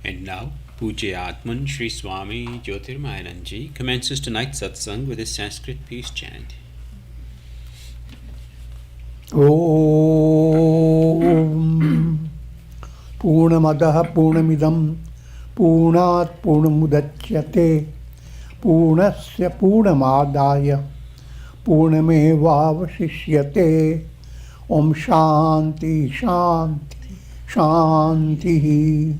And now, Pujya Atman Sri Swami Jyotirmayananda commences tonight's satsang with his Sanskrit peace chant. Om Purnamadaha Purnamidam Purnat Purnamudachyate Purnasya Purnamadaya Purnamevavasishyate. Om Shanti Shanti Shanti.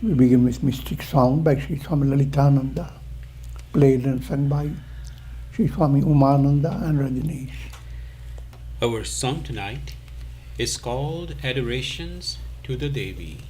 We begin with mystic song by Sri Swami Lalitananda, played and sung by Sri Swami Umananda and Rajneesh. Our song tonight is called Adorations to the Devi.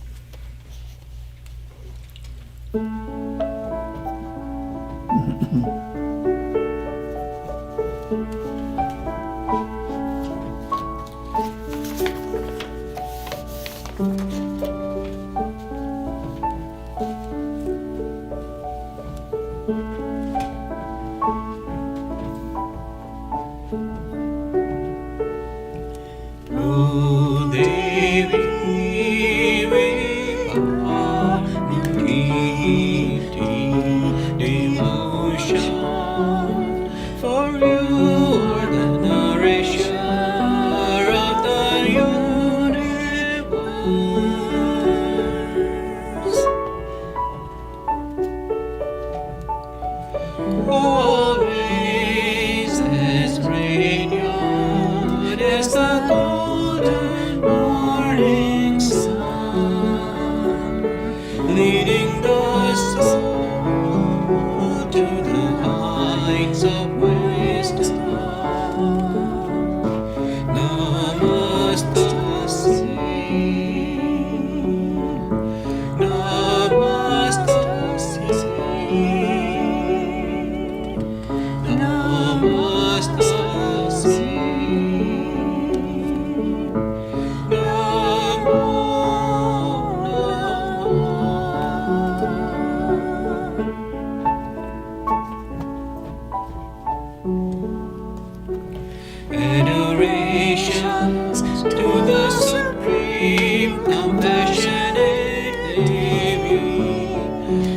Adorations to the Supreme Compassionate Devi,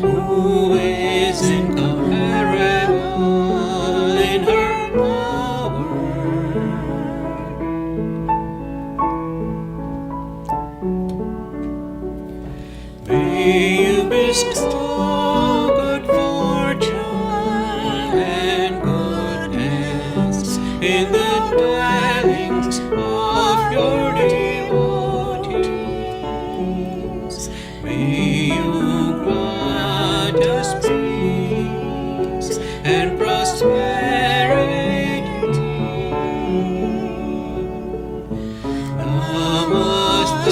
who is incomparable in her power. May you bestow good fortune and goodness in the dwellings of your devotees. May you grant us peace and prosperity. Namaste.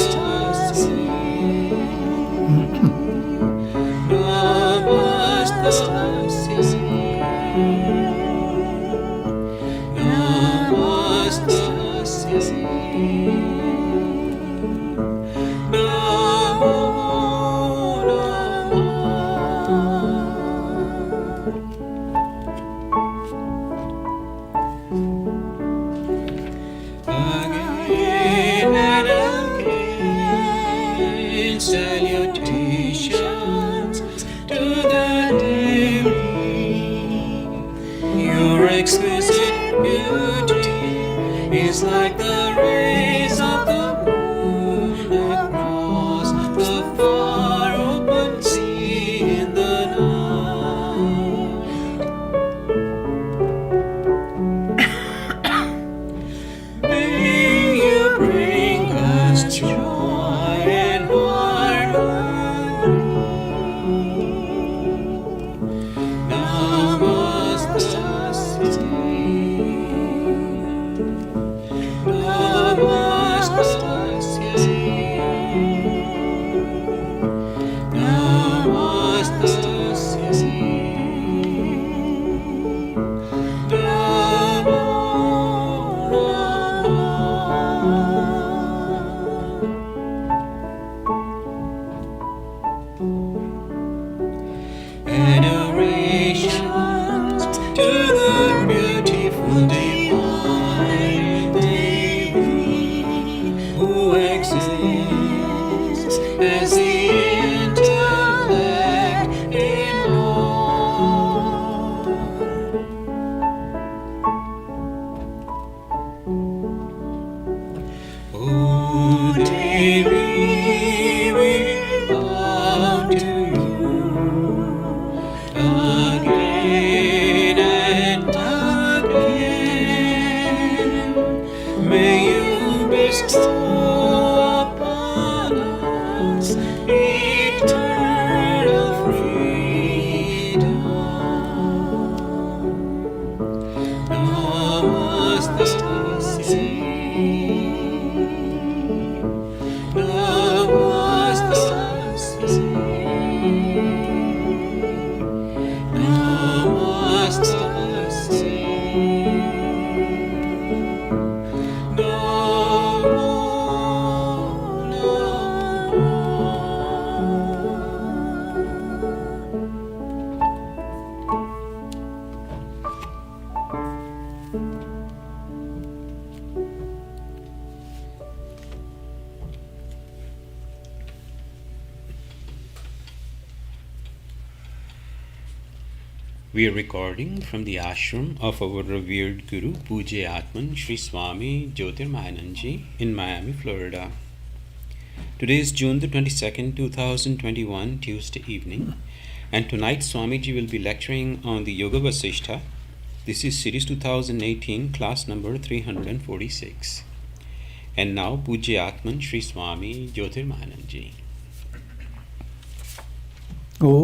Again and again, salutations to the Devi. Your exquisite beauty is like the rays of the moon across the far open sea in the night. May you bring us joy and harmony. Namaste. We are recording from the ashram of our revered Guru Pujya Atman Sri Swami Jyotirmayananda in Miami, Florida. Today is June the 22nd, 2021, Tuesday evening, and tonight Swamiji will be lecturing on the Yoga Vasistha. This is Series 2018, class number 346. And now Pujya Atman Sri Swami Jyotirmayananda. Om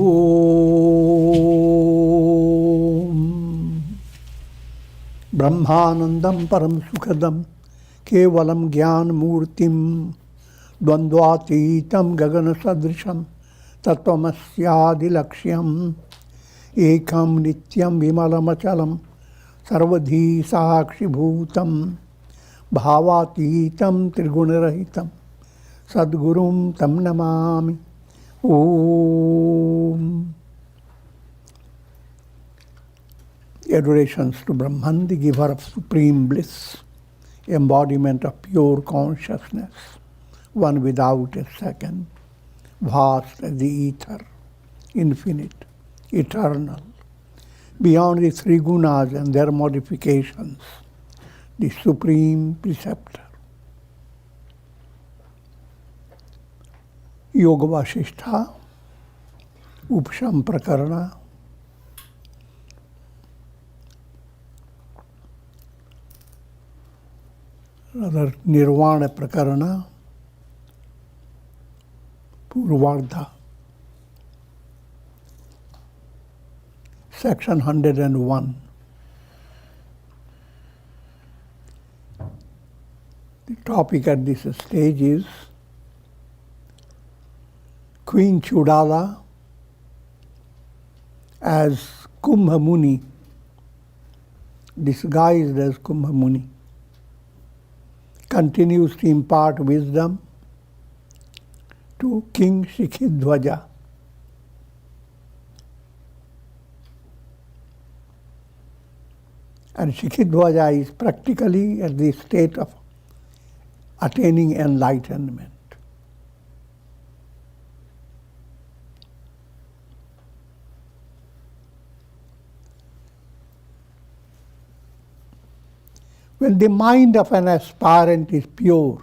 Brahmanandam Param Sukhadam Kevalam Gyan Murtim Dvandvatitam Gagana Sadrisham Tattvamasya Laksham Ekam Nityam Vimalamachalam Sarvadhi Sakshi Bhutam Bhavatitam Trigunarahitam Sadgurum Tam Namami. Om. Adorations to Brahman, the giver of supreme bliss, embodiment of pure consciousness, one without a second, vast as the ether, infinite, eternal, beyond the three gunas and their modifications, the supreme preceptor. Yoga Vasistha, Upsham Prakarana, rather Nirvana Prakarana, Purvardha, section 101. The topic at this stage is Queen Chudala as Kumbha Muni, disguised as Kumbha Muni, continues to impart wisdom to King Shikhidwaja. And Shikhidwaja is practically at the state of attaining enlightenment. When the mind of an aspirant is pure,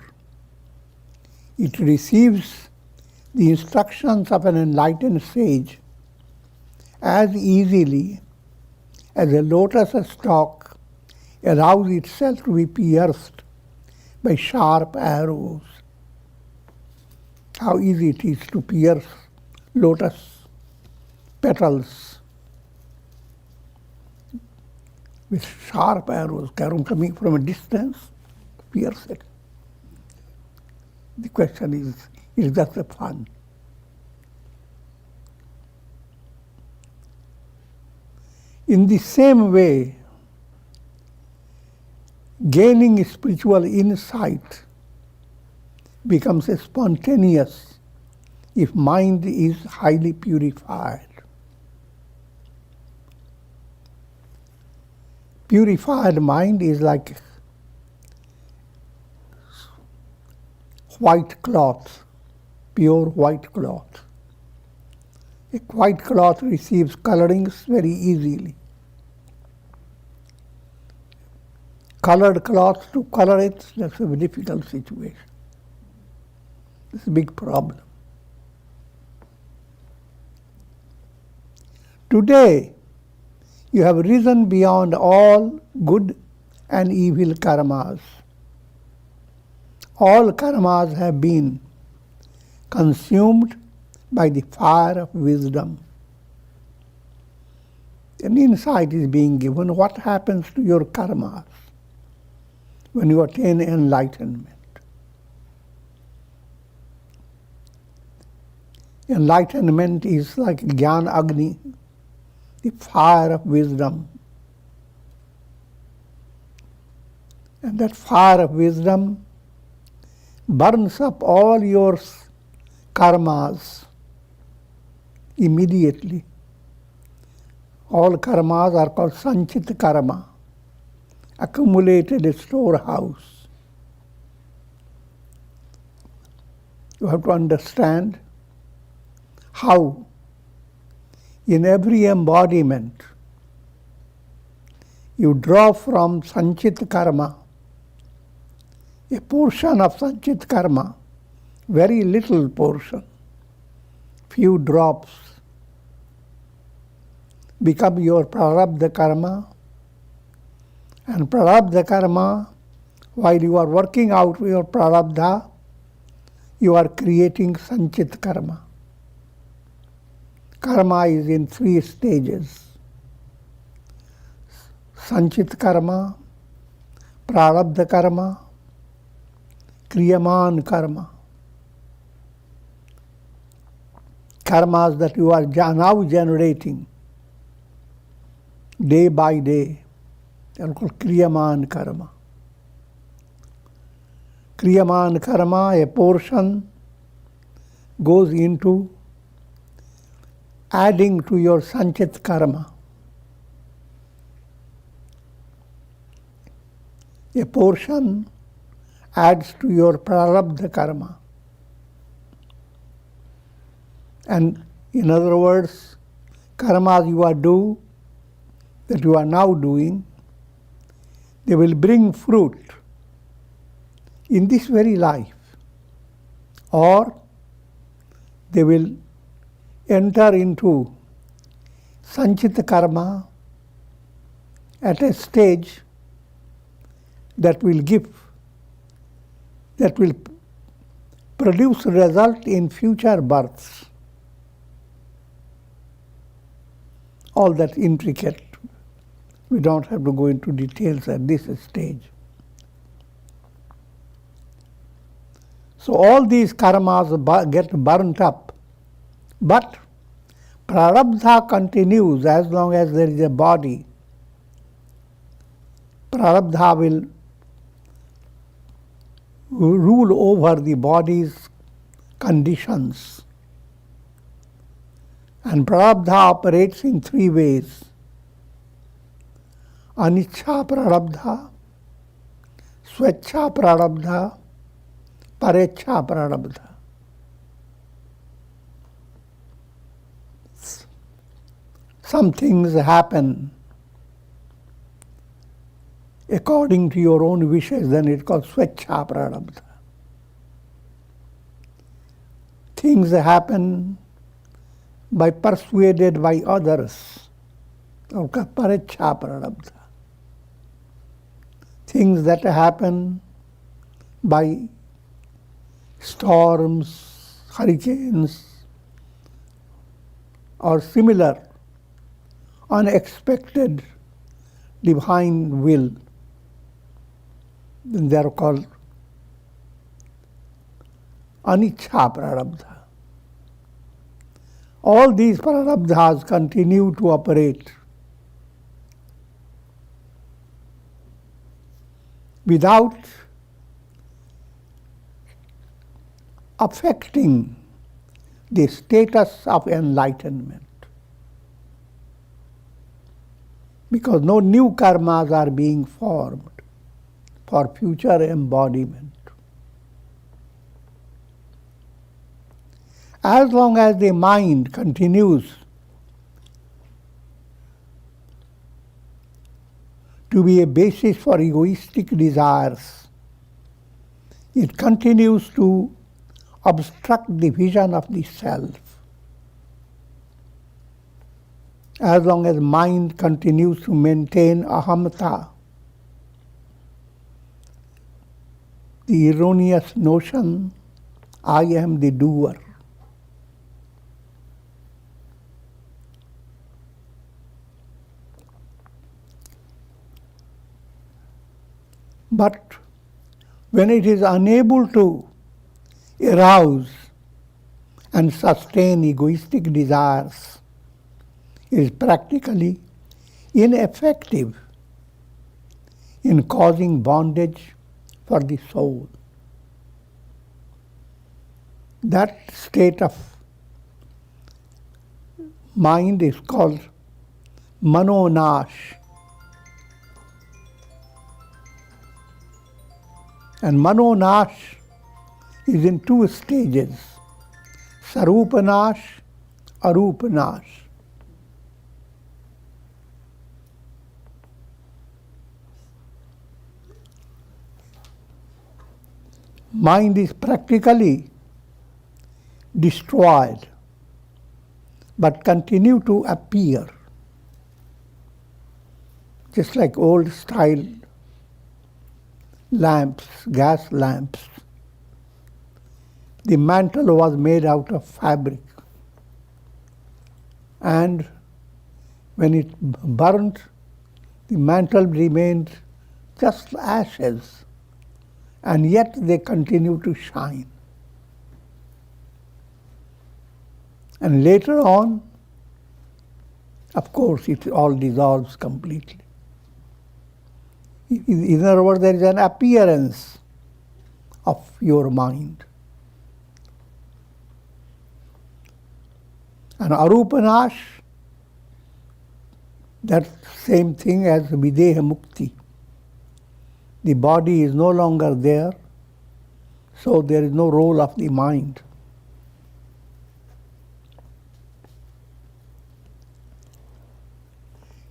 it receives the instructions of an enlightened sage as easily as a lotus stalk allows itself to be pierced by sharp arrows. How easy it is to pierce lotus petals with sharp arrows coming from a distance, pierce it. The question is that the fun? In the same way, gaining spiritual insight becomes spontaneous if mind is highly purified. Purified mind is like white cloth, pure white cloth. A white cloth receives colorings very easily. Colored cloth, to color it, that's a difficult situation. It's a big problem. Today, you have risen beyond all good and evil karmas. All karmas have been consumed by the fire of wisdom. An insight is being given what happens to your karmas when you attain enlightenment. Enlightenment is like Jnana Agni, the fire of wisdom. And that fire of wisdom burns up all your karmas immediately. All karmas are called sanchita karma, accumulated storehouse. You have to understand how in every embodiment You draw from Sanchit Karma, a portion of Sanchit Karma, very little portion, few drops, become your Prarabdha Karma. And Prarabdha Karma, while you are working out your Prarabdha, you are creating Sanchit Karma. Karma is in 3 stages. Sanchit Karma, Prarabdha Karma, Kriyaman Karma. Karmas that you are now generating day by day. They are called Kriyaman Karma. Kriyaman Karma, a portion, goes into adding to your Sanchit Karma. A portion adds to your Prarabdha Karma. And in other words, karmas that you are now doing, they will bring fruit in this very life, or they will enter into Sanchita Karma at a stage that will produce result in future births. All that intricate. We don't have to go into details at this stage. So all these karmas get burnt up. But Prarabdha continues as long as there is a body. Prarabdha will rule over the body's conditions. And Prarabdha operates in 3 ways. Aniccha Prarabdha, Swecha Prarabdha, Parecha Prarabdha. Some things happen according to your own wishes, then it's called Swecha Prarabdha. Things happen persuaded by others, or Parecha Prarabdha. Things that happen by storms, hurricanes, or similar unexpected divine will, then they are called Aniccha Prarabdha. All these Prarabdhas continue to operate without affecting the status of enlightenment. Because no new karmas are being formed for future embodiment. As long as the mind continues to be a basis for egoistic desires, it continues to obstruct the vision of the self. As long as mind continues to maintain ahamta, the erroneous notion, I am the doer. But when it is unable to arouse and sustain egoistic desires, it is practically ineffective in causing bondage for the soul. That state of mind is called manonash. And manonash is in 2 stages, sarupanash, arupanash. mind is practically destroyed, but continue to appear, just like old style lamps, gas lamps. The mantle was made out of fabric, and when it burnt, the mantle remained just ashes, and yet they continue to shine. And later on, of course, it all dissolves completely. In other words, there is an appearance of your mind. And arupanash, that's same thing as videha mukti. The body is no longer there, so there is no role of the mind.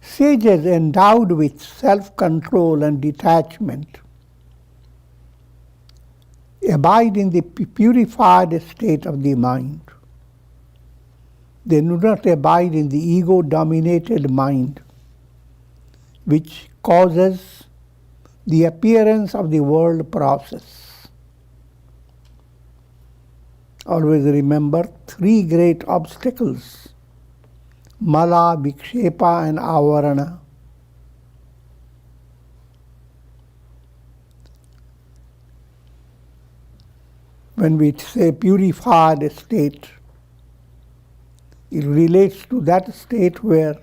Sages endowed with self-control and detachment abide in the purified state of the mind. They do not abide in the ego-dominated mind, which causes the appearance of the world process. Always remember 3 great obstacles: mala, vikshepa, and avarana. When we say purified state, it relates to that state where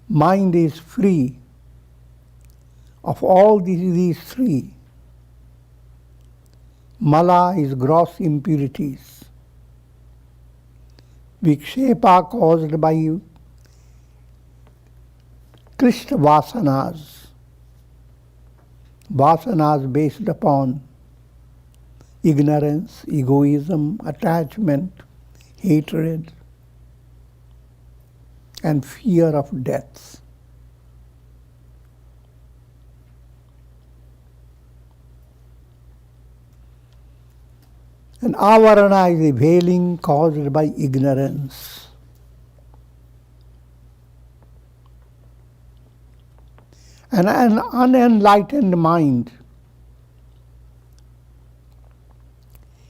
mind is free of all these 3. Mala is gross impurities. Vikshepa caused by Krishna vasanas. Vasanas based upon ignorance, egoism, attachment, hatred, and fear of death. And avarana is a veiling caused by ignorance. And an unenlightened mind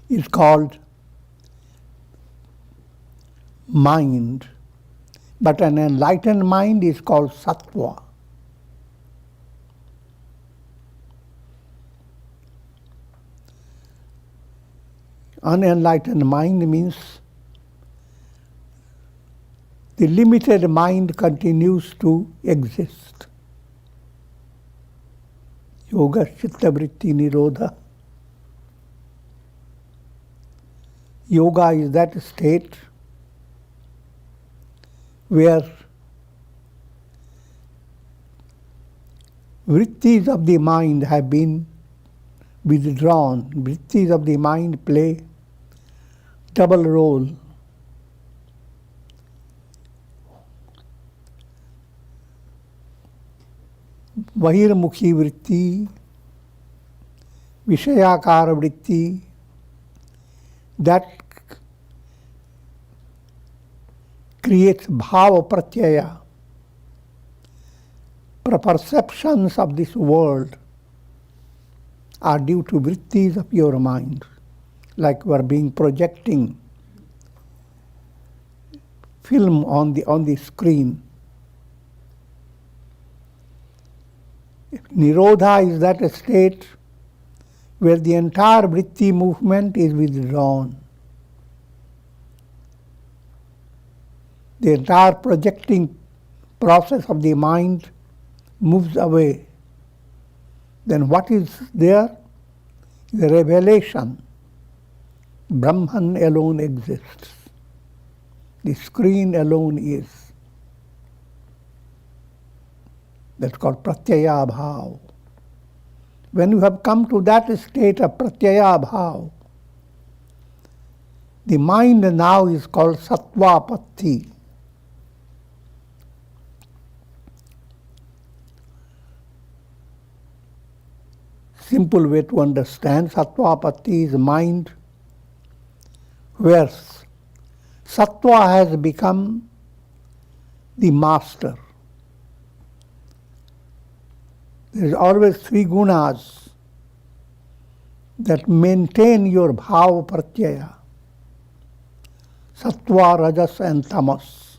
is called mind, but an enlightened mind is called sattva. Unenlightened mind means the limited mind continues to exist. Yoga chitta vritti nirodha. Yoga is that state where vrittis of the mind have been withdrawn. Vrittis of the mind play double role. Bahirmukhi vritti, Vishayakara vritti, that creates bhava pratyaya. Perceptions of this world are due to vrittis of your mind, like we are being projecting film on the screen. Nirodha is that state where the entire vritti movement is withdrawn. The entire projecting process of the mind moves away. Then what is there? The revelation. Brahman alone exists. The screen alone is. That's called pratyaya bhav. When you have come to that state of pratyaya bhav, the mind now is called sattvapatti. simple way to understand, Sattvapatti is mind where Sattva has become the master. There is always three gunas that maintain your bhava pratyaya. Sattva, Rajas and Tamas.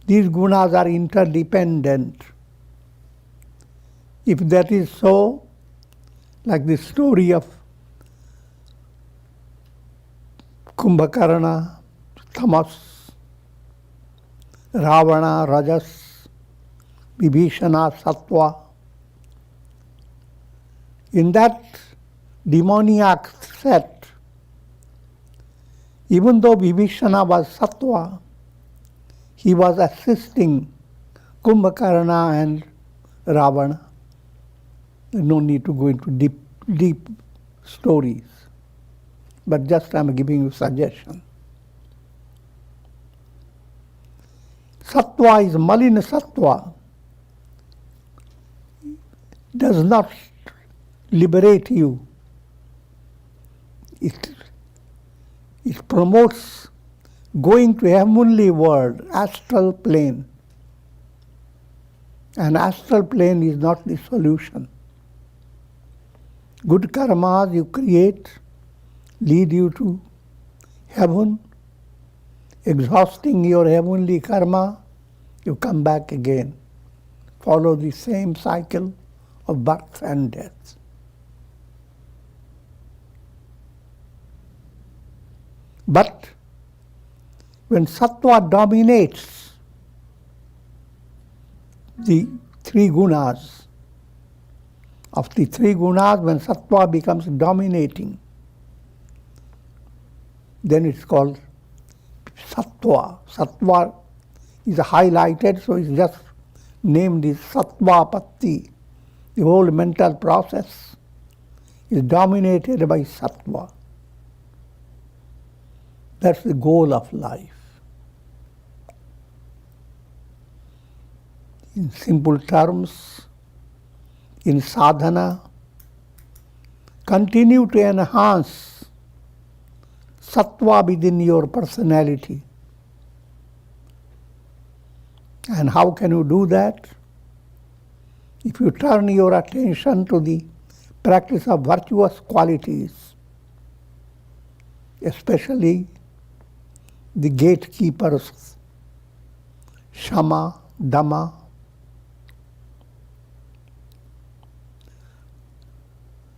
These gunas are interdependent. If that is so, like the story of Kumbhakarna, Tamas, Ravana, Rajas, Vibhishana, Sattva. In that demoniac set, even though Vibhishana was Sattva, he was assisting Kumbhakarna and Ravana. No need to go into deep stories, but just I'm giving you suggestion. Sattva is Malina Sattva, does not liberate you. It promotes going to heavenly world, astral plane. And astral plane is not the solution. Good karmas you create lead you to heaven. Exhausting your heavenly karma, you come back again. Follow the same cycle of birth and death. But when Sattva dominates the three gunas, of the three gunas, when Sattva becomes dominating, then it's called Sattva. Sattva is highlighted, so it's just named as Sattvapatti. The whole mental process is dominated by Sattva. That's the goal of life. In simple terms, in sadhana, continue to enhance Sattva within your personality. And how can you do that? If you turn your attention to the practice of virtuous qualities, especially the gatekeepers, Shama, Dhamma,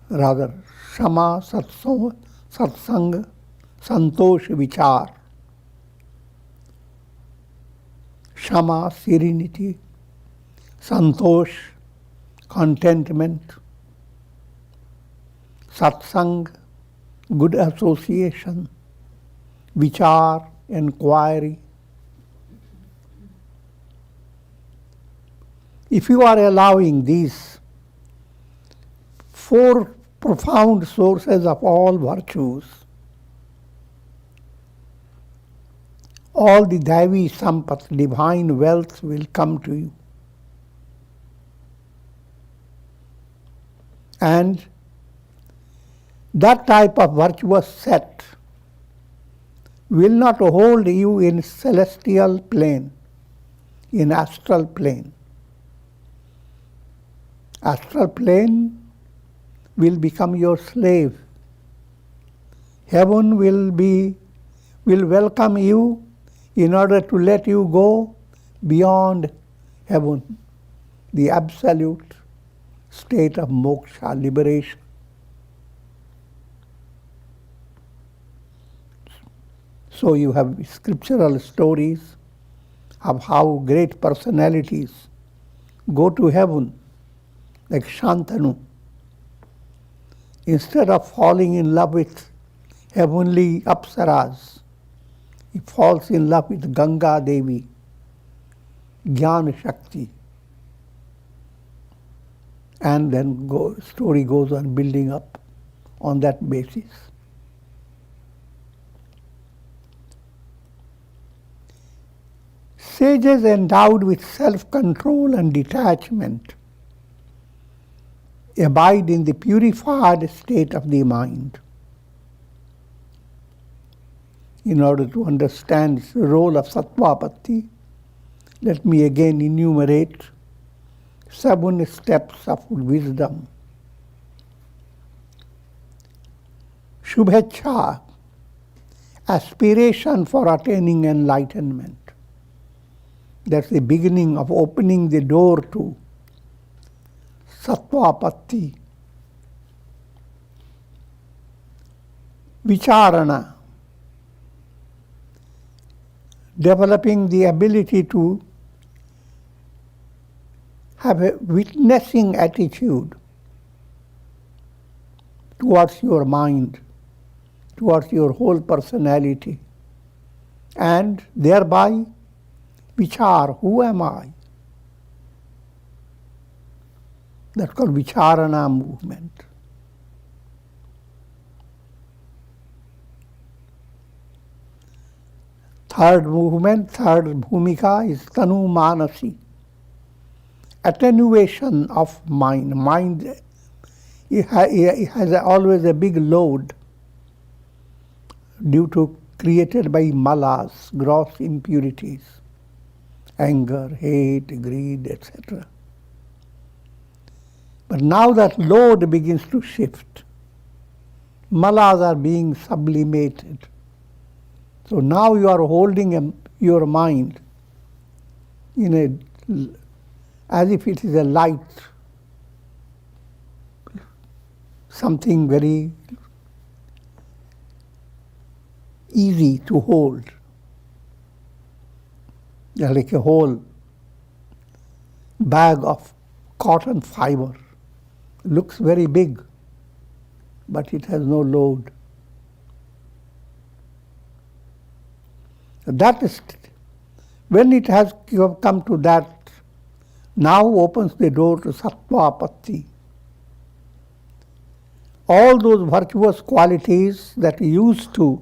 rather Shama, Satsang, Santosh, Vichar. Shama, serenity, Santosh, contentment, Satsang, good association, Vichar, inquiry. If you are allowing these four profound sources of all virtues, all the Daivi Sampat, divine wealth will come to you. And that type of virtuous set will not hold you in celestial plane, in astral plane. Astral plane will become your slave. Heaven will welcome you in order to let you go beyond heaven, the absolute state of moksha, liberation. So you have scriptural stories of how great personalities go to heaven, like Shantanu. Instead of falling in love with heavenly apsaras, he falls in love with Ganga Devi, Jnana Shakti. And then story goes on building up on that basis. Sages endowed with self-control and detachment abide in the purified state of the mind. In order to understand the role of Sattvapatti, let me again enumerate 7 steps of wisdom. Shubhecha, aspiration for attaining enlightenment. That's the beginning of opening the door to Sattvapatti. Vicharana, developing the ability to have a witnessing attitude towards your mind, towards your whole personality, and thereby vichar, who am I? That's called vicharana movement. Third movement, third bhumika is tanu manasi, attenuation of mind. Mind it has always a big load due to created by malas, gross impurities, anger, hate, greed, etc. But now that load begins to shift. Malas are being sublimated. So now you are holding your mind as if it is a light, something very easy to hold. Like a whole bag of cotton fiber. Looks very big, but it has no load. That is, when it has come to that, now opens the door to Sattvapatti. All those virtuous qualities that used to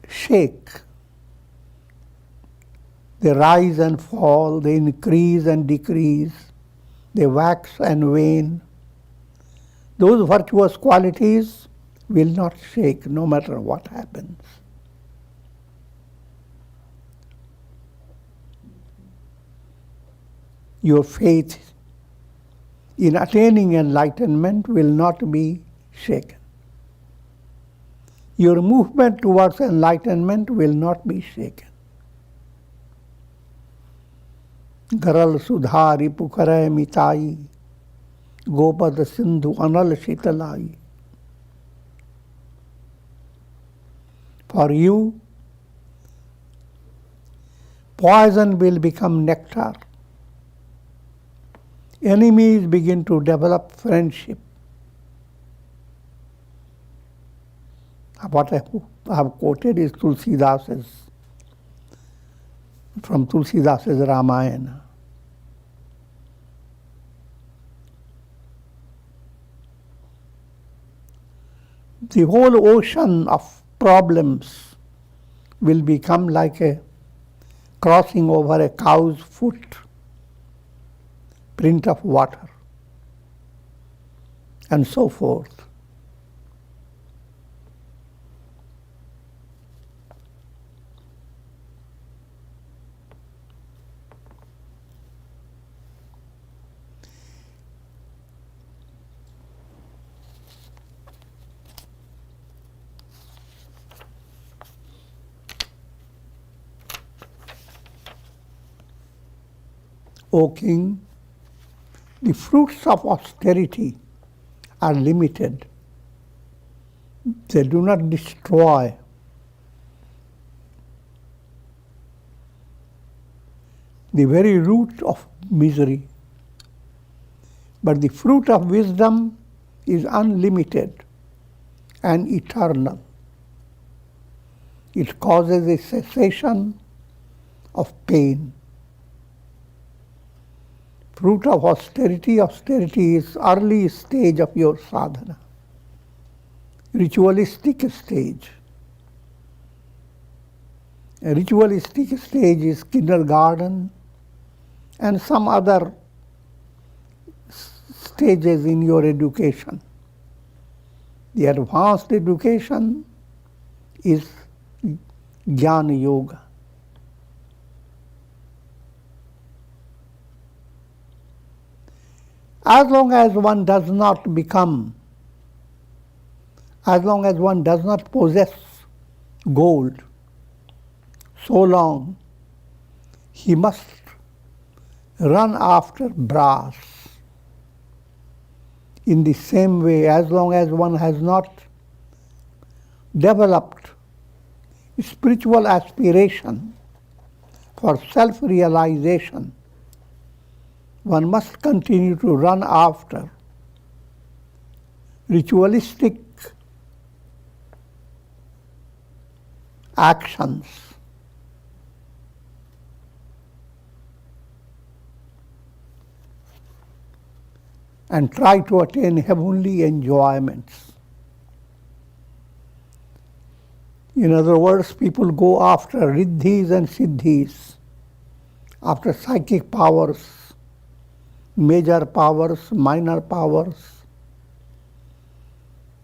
shake, they rise and fall, they increase and decrease, they wax and wane. Those virtuous qualities will not shake no matter what happens. Your faith in attaining enlightenment will not be shaken. Your movement towards enlightenment will not be shaken. Garal sudhari pukaray mitai, gopad sindhu anal shitalai. For you, poison will become nectar. Enemies begin to develop friendship. What I have quoted is Tulsidasa's, from Tulsidasa's Ramayana. The whole ocean of problems will become like a crossing over a cow's foot, print of water, and so forth. O king, the fruits of austerity are limited. They do not destroy. The very root of misery. But the fruit of wisdom is unlimited and eternal. It causes a cessation of pain. Fruit of austerity is early stage of your sadhana, ritualistic stage. A ritualistic stage is kindergarten and some other stages in your education. The advanced education is Jnana Yoga. As long as one does not possess gold, so long he must run after brass. In the same way, as long as one has not developed spiritual aspiration for self-realization, one must continue to run after ritualistic actions. And try to attain heavenly enjoyments. In other words, people go after riddhis and siddhis, after psychic powers, major powers, minor powers,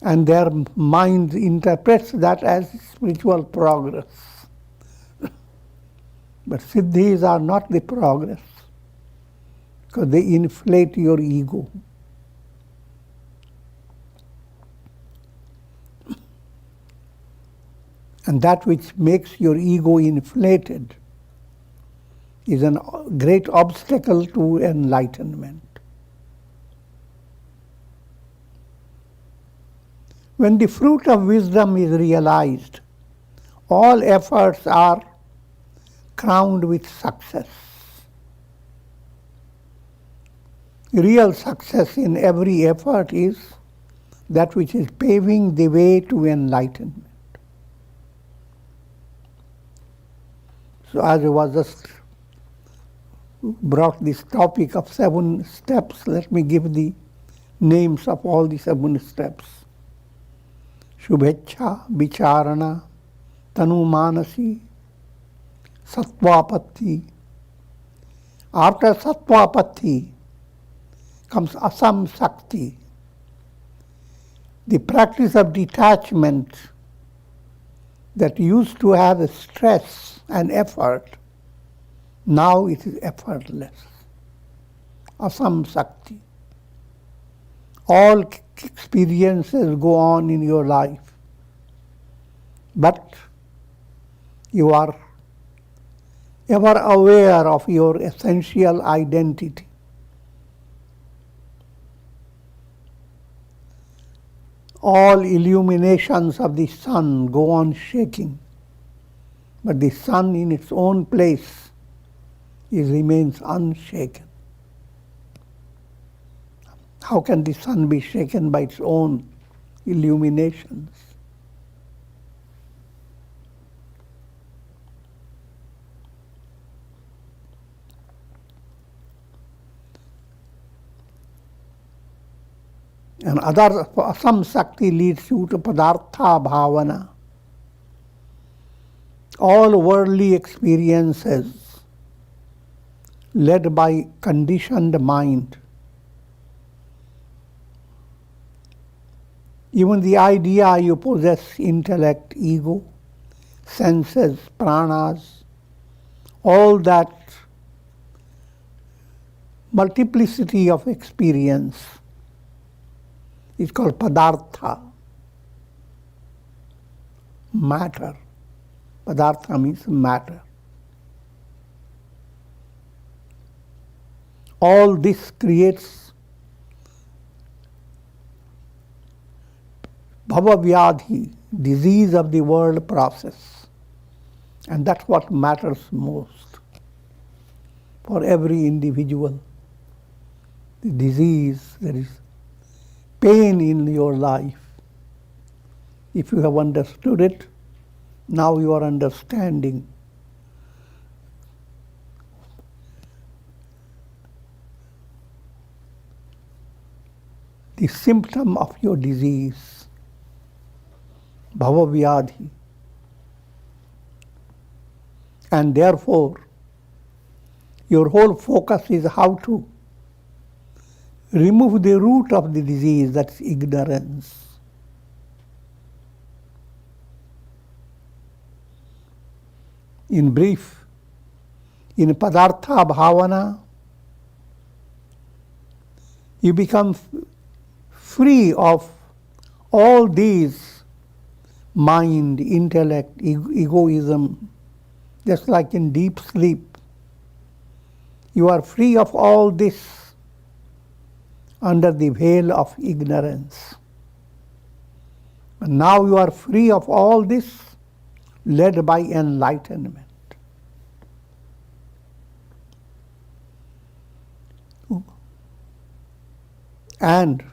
and their mind interprets that as spiritual progress. But siddhis are not the progress, because they inflate your ego. And that which makes your ego inflated is a great obstacle to enlightenment. When the fruit of wisdom is realized, all efforts are crowned with success. Real success in every effort is that which is paving the way to enlightenment. So as I was just brought this topic of 7 steps, let me give the names of all the 7 steps. Shubhecha, Vicharana, Tanumanasi, Sattvapatti. After Sattvapatti comes Asamsakti, the practice of detachment that used to have stress and effort, now it is effortless. Asamsakti. All experiences go on in your life, but you are ever aware of your essential identity. All illuminations of the sun go on shaking, but the sun in its own place remains unshaken. How can the sun be shaken by its own illuminations? And other Asamsakti leads you to Padartha Bhavana. All worldly experiences led by conditioned mind. Even the idea you possess, intellect, ego, senses, pranas, all that multiplicity of experience is called Padartha, matter. Padartha means matter. All this creates bhava-vyadhi, disease of the world process. And that's what matters most for every individual. The disease, there is pain in your life. If you have understood it, now you are understanding the symptom of your disease, bhava-vyadhi. And therefore, your whole focus is how to remove the root of the disease, that's ignorance. In brief, in padartha bhavana, you become free of all these mind, intellect, egoism, just like in deep sleep. You are free of all this under the veil of ignorance. And now you are free of all this, led by enlightenment. And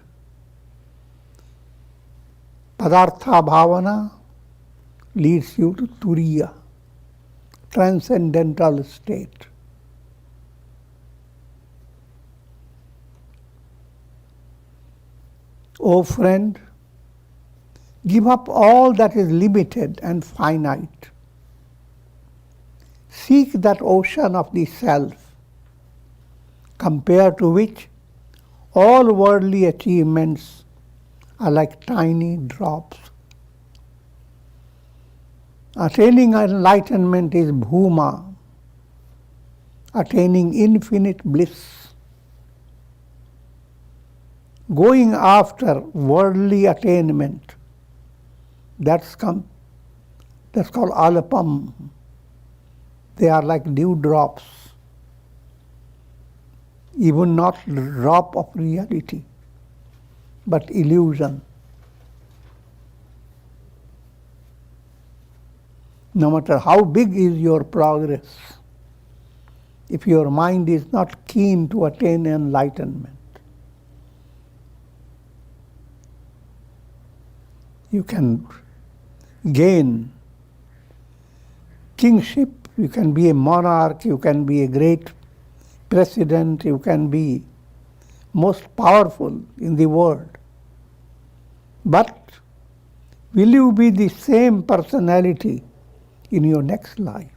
padartha bhavana leads you to turiya, transcendental state. O friend, give up all that is limited and finite. Seek that ocean of the self, compared to which all worldly achievements are like tiny drops. Attaining enlightenment is bhuma, attaining infinite bliss. Going after worldly attainment, that's called alapam. They are like dewdrops, even not drop of reality, but illusion. No matter how big is your progress, if your mind is not keen to attain enlightenment, you can gain kingship, you can be a monarch, you can be a great president, you can be most powerful in the world. But will you be the same personality in your next life?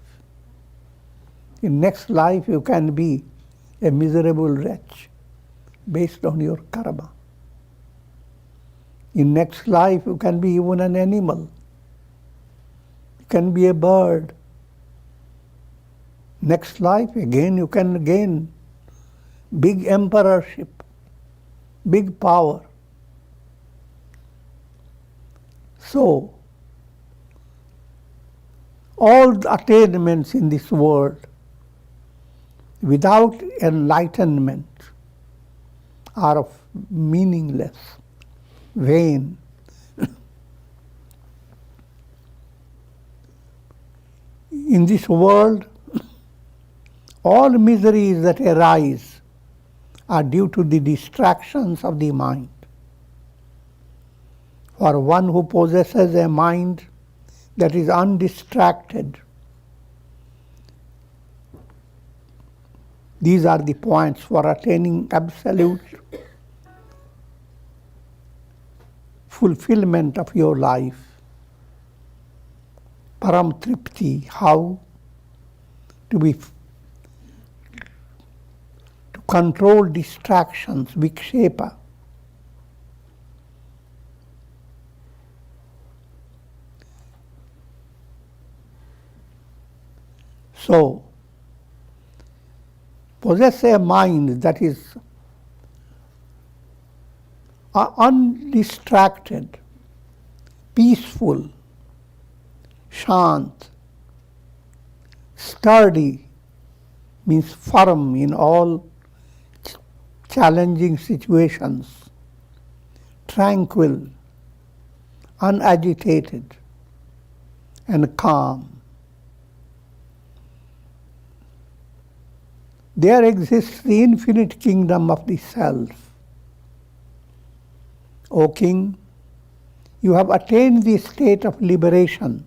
In next life you can be a miserable wretch based on your karma. In next life you can be even an animal. You can be a bird. Next life again you can gain big emperorship, big power. So, all the attainments in this world without enlightenment are meaningless, vain. In this world, all miseries that arise are due to the distractions of the mind. For one who possesses a mind that is undistracted, these are the points for attaining absolute fulfillment of your life. Param Tripti, how to control distractions, vikshepa. So, possess a mind that is undistracted, peaceful, shant, sturdy, means firm in all challenging situations, tranquil, unagitated, and calm. There exists the infinite kingdom of the self. O King, you have attained the state of liberation,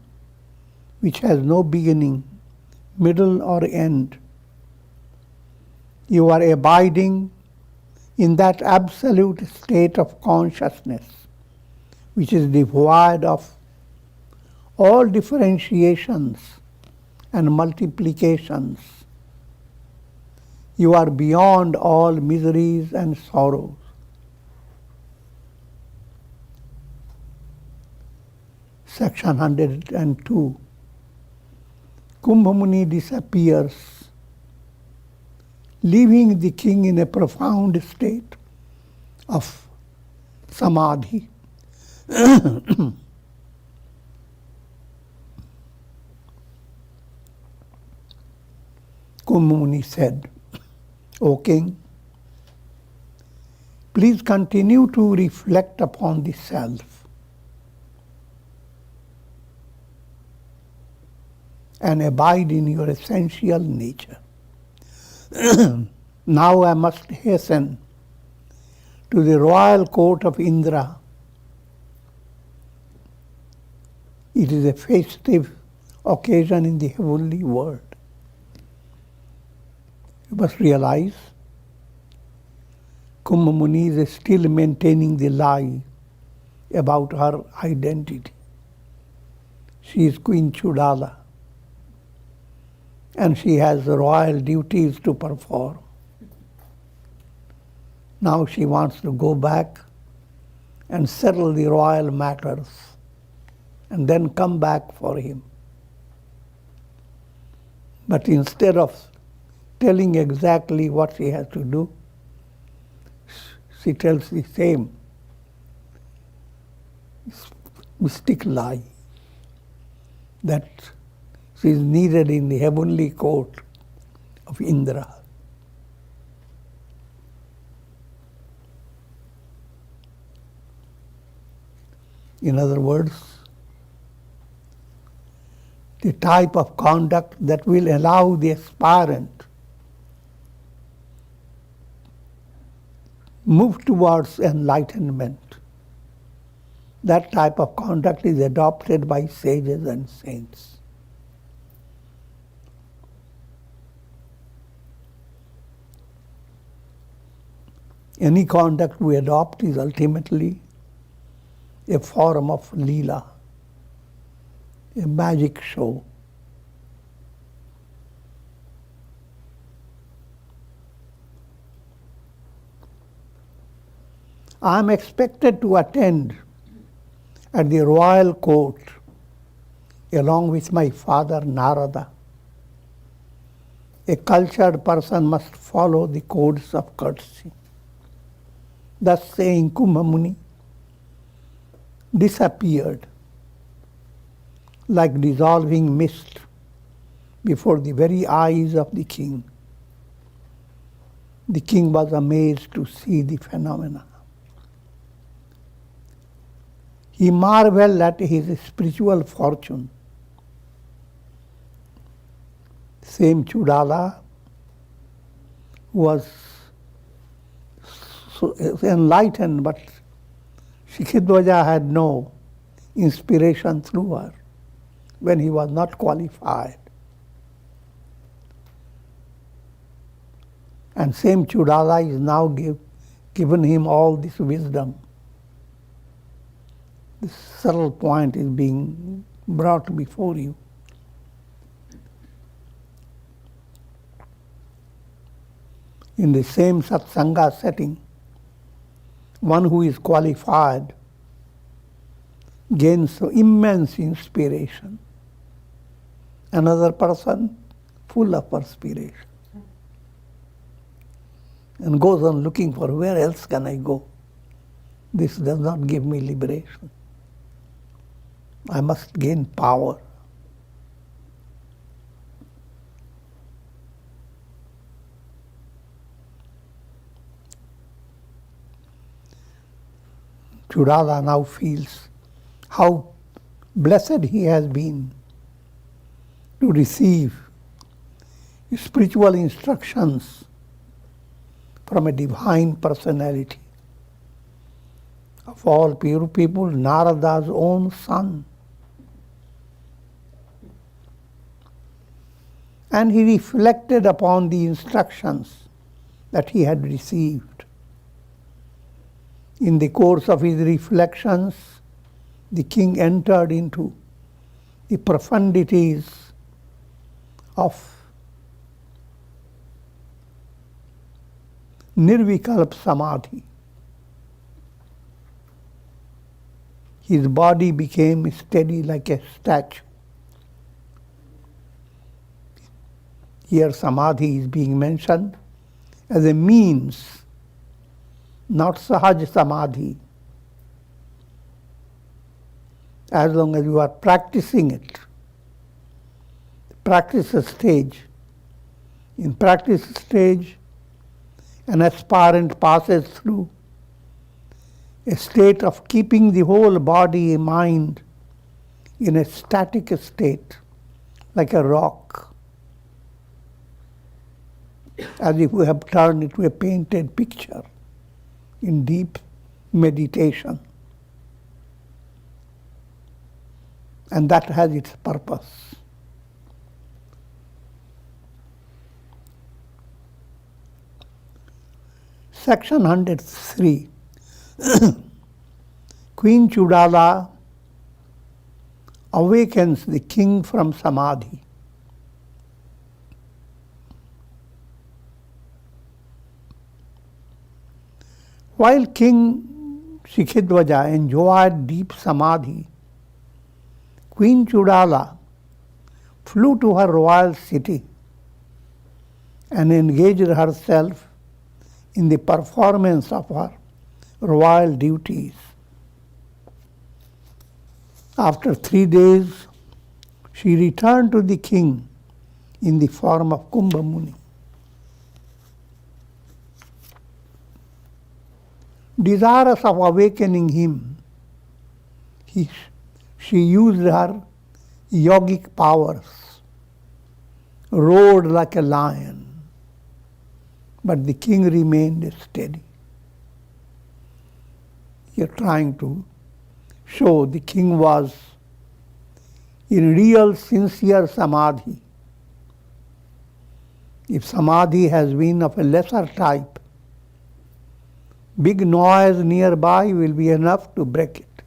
which has no beginning, middle, or end. You are abiding in that absolute state of consciousness, which is devoid of all differentiations and multiplications. You are beyond all miseries and sorrows. Section 102. Kumbha Muni disappears, leaving the king in a profound state of samadhi. Kumbha Muni said, O king, please continue to reflect upon the self and abide in your essential nature. Now I must hasten to the royal court of Indra. It is a festive occasion in the heavenly world. You must realize Kumbha Muni is still maintaining the lie about her identity. She is Queen Chudala, and she has royal duties to perform. Now she wants to go back and settle the royal matters and then come back for him. But instead of telling exactly what she has to do, she tells the same mystic lie that she is needed in the heavenly court of Indra. In other words, the type of conduct that will allow the aspirant move towards enlightenment. That type of conduct is adopted by sages and saints. Any conduct we adopt is ultimately a form of Leela, a magic show. I am expected to attend at the royal court along with my father Narada. A cultured person must follow the codes of courtesy. Thus saying, Kumbha Muni disappeared like dissolving mist before the very eyes of the king. The king was amazed to see the phenomena. He marveled at his spiritual fortune. Same Chudala was so enlightened, but Shikhidwaja had no inspiration through her when he was not qualified. And same Chudala is now given him all this wisdom. This subtle point is being brought before you. In the same satsanga setting, one who is qualified gains immense inspiration. Another person full of perspiration and goes on looking for where else can I go. This does not give me liberation. I must gain power. Chudala now feels how blessed he has been to receive spiritual instructions from a divine personality. Of all pure people, Narada's own son. And he reflected upon the instructions that he had received. In the course of his reflections, the king entered into the profundities of Nirvikalp Samadhi. his body became steady like a statue. Here samadhi is being mentioned as a means, not sahaj samadhi. As long as you are practicing it, practice stage. In practice stage, an aspirant passes through a state of keeping the whole body and mind in a static state, like a rock, as if we have turned it to a painted picture in deep meditation. And that has its purpose. Section 103. Queen Chudala awakens the king from samadhi. While King Shikhidwaja enjoyed deep samadhi, Queen Chudala flew to her royal city and engaged herself in the performance of her royal duties. After 3 days, she returned to the king in the form of Kumbha Muni. Desirous of awakening him, she used her yogic powers, roared like a lion, but the king remained steady. You're trying to show the king was in real sincere samadhi. If samadhi has been of a lesser type, big noise nearby will be enough to break it.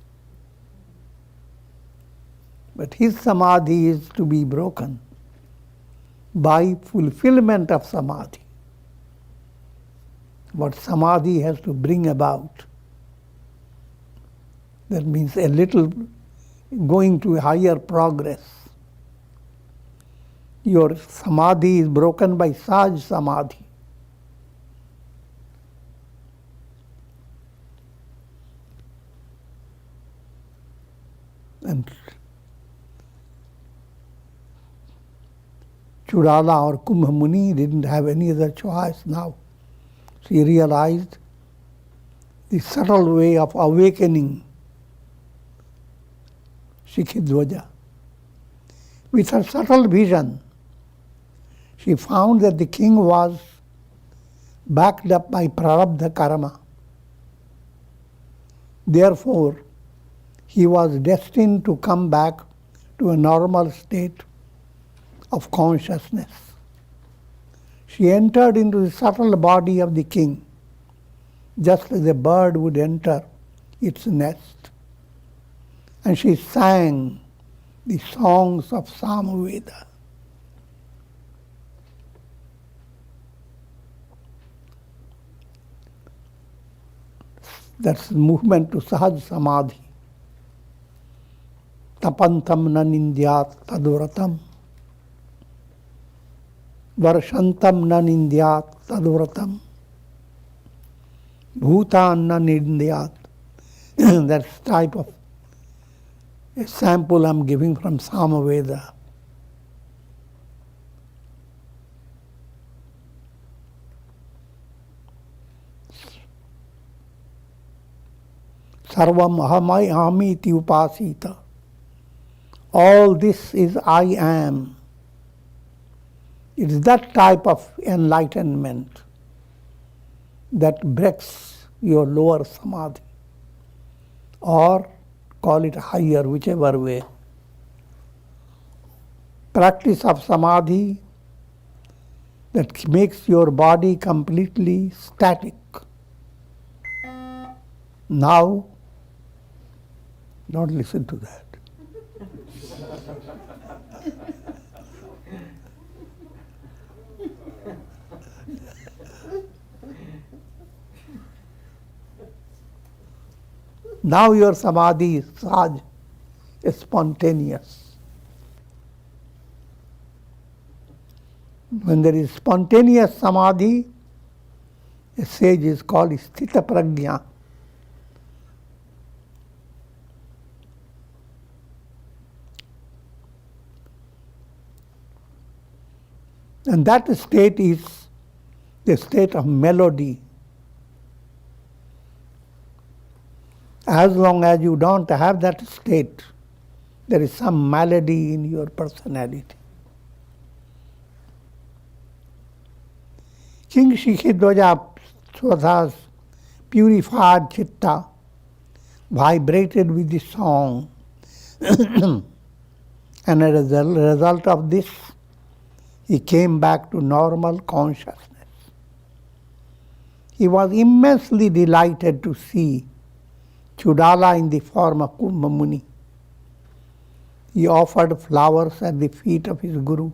But his samadhi is to be broken by fulfillment of samadhi. What samadhi has to bring about, that means a little going to higher progress. Your samadhi is broken by saj samadhi. And Chudala or Kumbha Muni didn't have any other choice now. She realized the subtle way of awakening Shikhidwaja. With her subtle vision, she found that the king was backed up by prarabdha karma. Therefore, he was destined to come back to a normal state of consciousness. She entered into the subtle body of the king, just as a bird would enter its nest. And she sang the songs of Samaveda. That's the movement to Sahaj Samadhi. Tapantam na nindyat tadvratam. Varshantam na nindyat tadvratam. Bhutan na nindyat. That's type of a sample I'm giving from Samaveda. Sarvam ahamai amiti upasita. All this is I am. It is that type of enlightenment that breaks your lower samadhi, or call it higher, whichever way. Practice of samadhi that makes your body completely static. Now, don't listen to that. Now your samadhi is saj, is spontaneous. When there is spontaneous samadhi, a sage is called sthita prajna. And that state is the state of melody. As long as you don't have that state, there is some malady in your personality. King Shikhidwaja Swatha's purified chitta vibrated with the song. And as a result of this, he came back to normal consciousness. He was immensely delighted to see Chudala in the form of Kumbha Muni. He offered flowers at the feet of his Guru,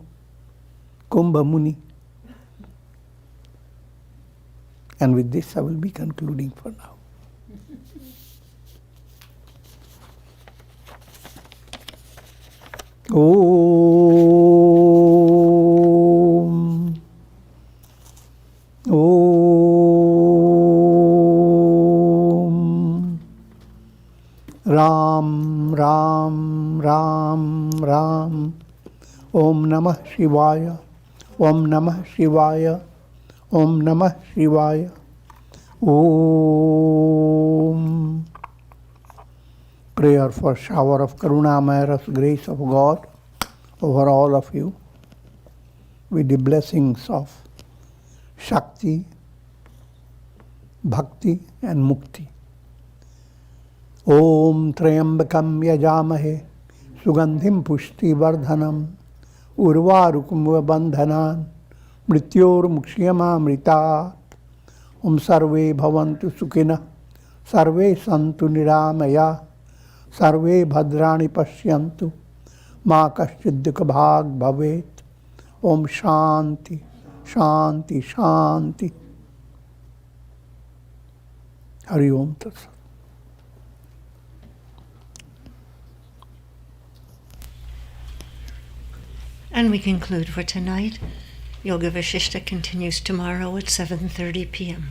Kumbha Muni. And with this I will be concluding for now. Om. Om. Ram, Ram, Ram, Ram. Om Namah Shivaya. Om Namah Shivaya. Om Namah Shivaya. Om. Prayer for shower of Karunamaya grace of God over all of you, with the blessings of Shakti, Bhakti and Mukti. Om Trayambakam Yajamahe Sugandhim Pushti Vardhanam Urvarukum Bandhanan Mrityor Mukshiyama Mrita. Om Sarve Bhavantu Sukhina Sarve Santu Niramaya Sarve Bhadrani Pashyantu Ma Kaschidduka Bhag Bhavet. Om Shanti, Shanti, Shanti. Hari Om Tatsat. And we conclude for tonight. Yoga Vasistha continues tomorrow at 7:30 p.m.